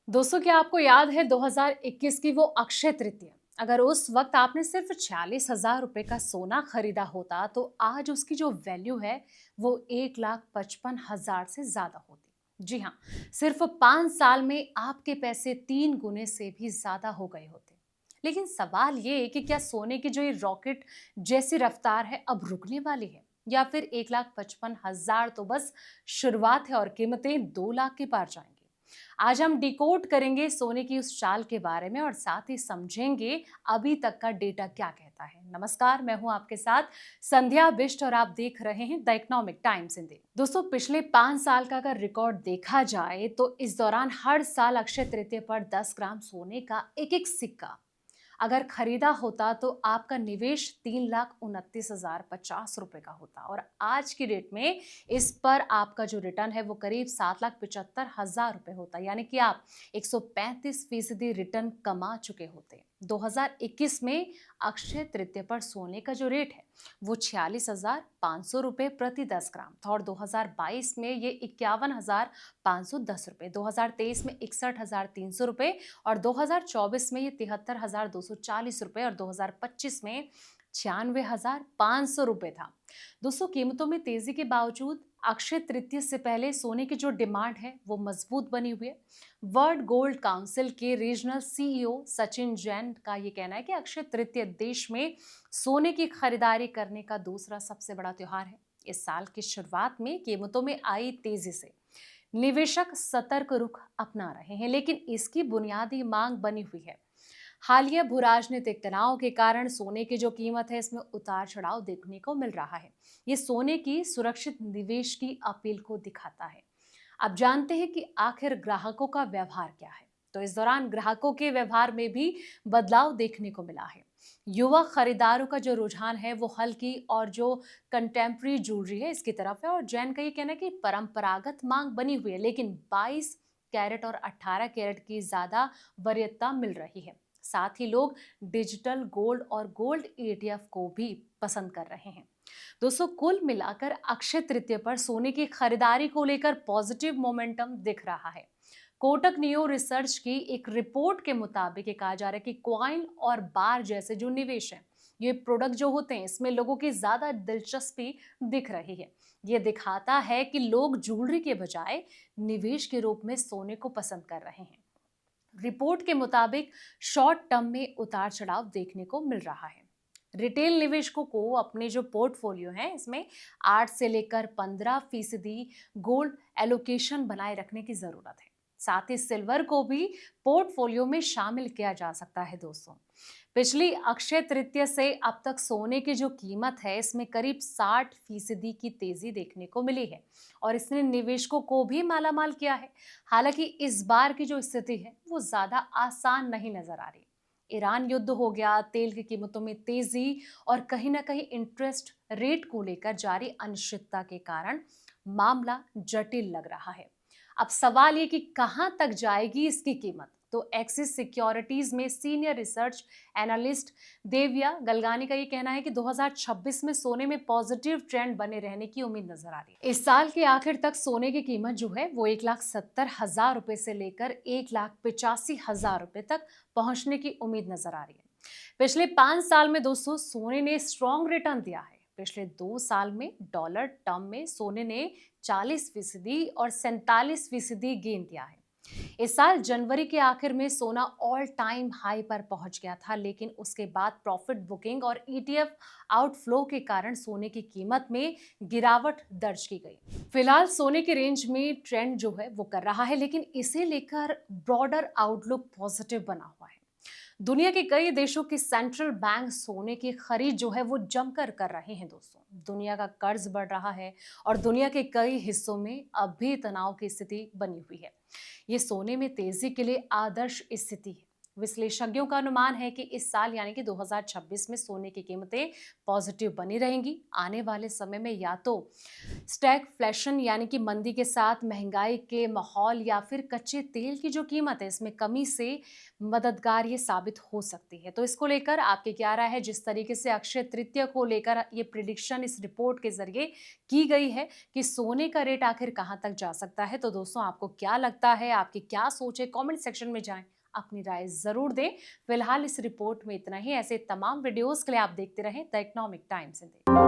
दोस्तों, क्या आपको याद है 2021 की वो अक्षय तृतीया? अगर उस वक्त आपने सिर्फ 46,000 रुपए का सोना खरीदा होता तो आज उसकी जो वैल्यू है वो 1,55,000 से ज्यादा होती। जी हाँ, सिर्फ 5 साल में आपके पैसे 3 गुने से भी ज्यादा हो गए होते। लेकिन सवाल ये कि क्या सोने की जो ये रॉकेट जैसी रफ्तार है अब रुकने वाली है, या फिर 1,55,000 तो बस शुरुआत है और कीमतें 2 लाख के पार जाएंगी। आज हम डिकोड करेंगे सोने की उस चाल के बारे में और साथ ही समझेंगे अभी तक का डेटा क्या कहता है। नमस्कार, मैं हूं आपके साथ संध्या बिष्ट और आप देख रहे हैं द इकोनॉमिक टाइम्स हिंदी। दोस्तों, पिछले 5 साल का अगर रिकॉर्ड देखा जाए तो इस दौरान हर साल अक्षय तृतीया पर 10 ग्राम सोने का एक एक सिक्का अगर खरीदा होता तो आपका निवेश 3,29,050 रुपए का होता, और आज की डेट में इस पर आपका जो रिटर्न है वो करीब 7,75,000 रुपए होता, यानी कि आप 135% रिटर्न कमा चुके होते। 2021 में अक्षय तृतीया पर सोने का जो रेट है वो 46,500 रुपए प्रति 10 ग्राम था, और 2022 में ये 51,510 रुपए, 2023 में 61,300 रुपए, और 2024 में ये 73,240 रुपए, और 2025 में 96,500 रुपए था। दोस्तों, कीमतों में तेजी के बावजूद अक्षय तृतीया से पहले सोने की जो डिमांड है वो मजबूत बनी हुई है। वर्ल्ड गोल्ड काउंसिल के रीजनल सीईओ सचिन जैन का ये कहना है कि अक्षय तृतीया देश में सोने की खरीदारी करने का दूसरा सबसे बड़ा त्योहार है। इस साल की शुरुआत में कीमतों में आई तेजी से निवेशक सतर्क रुख अपना रहे हैं, लेकिन इसकी बुनियादी मांग बनी हुई है। हालिया भू राजनीतिक तनाव के कारण सोने की जो कीमत है इसमें उतार चढ़ाव देखने को मिल रहा है। ये सोने की सुरक्षित निवेश की अपील को दिखाता है। अब जानते हैं कि आखिर ग्राहकों का व्यवहार क्या है। तो इस दौरान ग्राहकों के व्यवहार में भी बदलाव देखने को मिला है। युवा खरीदारों का जो रुझान है वो हल्की और जो कंटेम्प्रेरी ज्वेलरी है इसकी तरफ है, और जैन का ये कहना है कि परंपरागत मांग बनी हुई है, लेकिन 22 कैरेट और 18 कैरेट की ज्यादा वरीयता मिल रही है। साथ ही लोग डिजिटल गोल्ड और गोल्ड ईटीएफ को भी पसंद कर रहे हैं। दोस्तों, कुल मिलाकर अक्षय तृतीया पर सोने की खरीदारी को लेकर पॉजिटिव मोमेंटम दिख रहा है। कोटक नियो रिसर्च की एक रिपोर्ट के मुताबिक ये कहा जा रहा है कि कॉइन और बार जैसे जो निवेश हैं, ये प्रोडक्ट जो होते हैं इसमें लोगों की ज्यादा दिलचस्पी दिख रही है। ये दिखाता है कि लोग ज्वेलरी के बजाय निवेश के रूप में सोने को पसंद कर रहे हैं। रिपोर्ट के मुताबिक शॉर्ट टर्म में उतार चढ़ाव देखने को मिल रहा है। रिटेल निवेशकों को अपने जो पोर्टफोलियो है इसमें 8 से लेकर 15% गोल्ड एलोकेशन बनाए रखने की जरूरत है। साथ ही सिल्वर को भी पोर्टफोलियो में शामिल किया जा सकता है। दोस्तों, पिछली अक्षय तृतीया से अब तक सोने की जो कीमत है इसमें करीब 60% की तेजी देखने को मिली है, और इसने निवेशकों को भी मालामाल किया है। हालांकि इस बार की जो स्थिति है वो ज्यादा आसान नहीं नजर आ रही। ईरान युद्ध हो गया, तेल की कीमतों में तेजी, और कहीं ना कहीं इंटरेस्ट रेट को लेकर जारी अनिश्चितता के कारण मामला जटिल लग रहा है। अब सवाल ये कि कहां तक जाएगी इसकी कीमत। तो एक्सिस सिक्योरिटीज में सीनियर रिसर्च एनालिस्ट देविया गलगानी का ये कहना है कि 2026 में सोने में पॉजिटिव ट्रेंड बने रहने की उम्मीद नजर आ रही है। इस साल के आखिर तक सोने की कीमत जो है वो 1,70,000 रुपए से लेकर 1,85,000 रुपए तक पहुंचने की उम्मीद नजर आ रही है। पिछले 5 साल में दोस्तों सोने ने स्ट्रॉन्ग रिटर्न दिया है। पिछले 2 साल में डॉलर टर्म में सोने ने 40% और 47% गेन दिया है। इस साल जनवरी के आखिर में सोना ऑल टाइम हाई पर पहुंच गया था, लेकिन उसके बाद प्रॉफिट बुकिंग और ईटीएफ आउटफ्लो के कारण सोने की कीमत में गिरावट दर्ज की गई। फिलहाल सोने की रेंज में ट्रेंड जो है वो कर रहा है, लेकिन इसे लेकर ब्रॉडर आउटलुक पॉजिटिव बना हुआ है। दुनिया के कई देशों के सेंट्रल बैंक सोने की खरीद जो है वो जमकर कर रहे हैं। दोस्तों, दुनिया का कर्ज बढ़ रहा है और दुनिया के कई हिस्सों में अब भी तनाव की स्थिति बनी हुई है। ये सोने में तेजी के लिए आदर्श स्थिति है। विश्लेषज्ञों का अनुमान है कि इस साल यानी कि 2026 में सोने की कीमतें पॉजिटिव बनी रहेंगी। आने वाले समय में या तो स्टैगफ्लेशन यानी कि मंदी के साथ महंगाई के माहौल या फिर कच्चे तेल की जो कीमत है इसमें कमी से मददगार ये साबित हो सकती है। तो इसको लेकर आपकी क्या राय है? जिस तरीके से अक्षय तृतीया को लेकर ये प्रिडिक्शन इस रिपोर्ट के जरिए की गई है कि सोने का रेट आखिर कहां तक जा सकता है, तो दोस्तों आपको क्या लगता है? आपकी क्या सोच है? कमेंट सेक्शन में जाएं, अपनी राय जरूर दें। फिलहाल इस रिपोर्ट में इतना ही। ऐसे तमाम वीडियोस के लिए आप देखते रहें द इकोनॉमिक टाइम्स हिंदी।